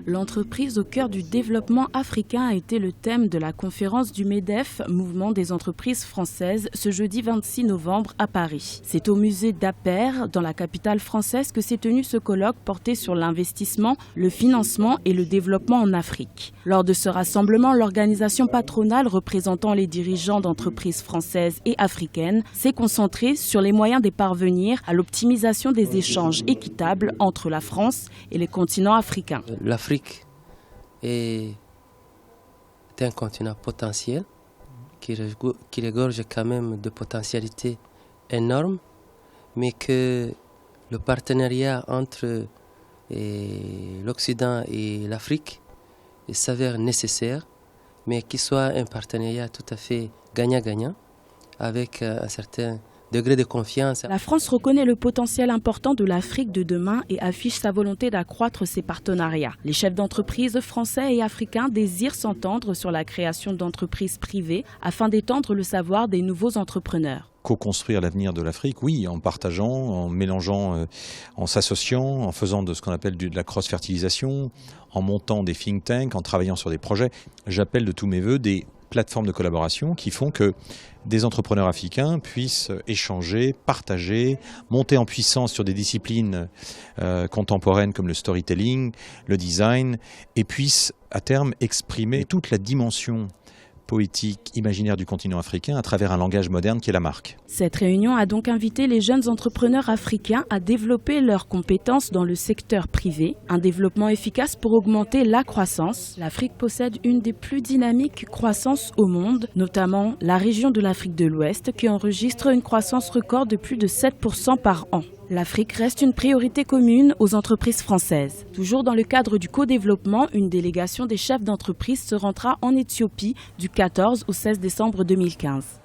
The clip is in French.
L'entreprise au cœur du développement africain a été le thème de la conférence du MEDEF, Mouvement des entreprises françaises, ce jeudi 26 novembre à Paris. C'est au musée d'Aper, dans la capitale française, que s'est tenu ce colloque porté sur l'investissement, le financement et le développement en Afrique. Lors de ce rassemblement, l'organisation patronale représentant les dirigeants d'entreprises françaises et africaines s'est concentrée sur les moyens de parvenir à l'optimisation des échanges équitables entre la France et les continents africains. L'Afrique est un continent potentiel qui regorge quand même de potentialités énormes, mais que le partenariat entre l'Occident et l'Afrique s'avère nécessaire, mais qu'il soit un partenariat tout à fait gagnant-gagnant avec un certain degré de confiance. La France reconnaît le potentiel important de l'Afrique de demain et affiche sa volonté d'accroître ses partenariats. Les chefs d'entreprise français et africains désirent s'entendre sur la création d'entreprises privées afin d'étendre le savoir des nouveaux entrepreneurs. Co-construire l'avenir de l'Afrique, oui, en partageant, en mélangeant, en s'associant, en faisant de ce qu'on appelle de la cross-fertilisation, en montant des think tanks, en travaillant sur des projets. J'appelle de tous mes voeux des plateformes de collaboration qui font que des entrepreneurs africains puissent échanger, partager, monter en puissance sur des disciplines contemporaines comme le storytelling, le design, et puissent à terme exprimer toute la dimension poétique, imaginaire du continent africain à travers un langage moderne qui est la marque. Cette réunion a donc invité les jeunes entrepreneurs africains à développer leurs compétences dans le secteur privé, un développement efficace pour augmenter la croissance. L'Afrique possède une des plus dynamiques croissances au monde, notamment la région de l'Afrique de l'Ouest qui enregistre une croissance record de plus de 7% par an. L'Afrique reste une priorité commune aux entreprises françaises. Toujours dans le cadre du co-développement, une délégation des chefs d'entreprise se rendra en Éthiopie du 14 au 16 décembre 2015.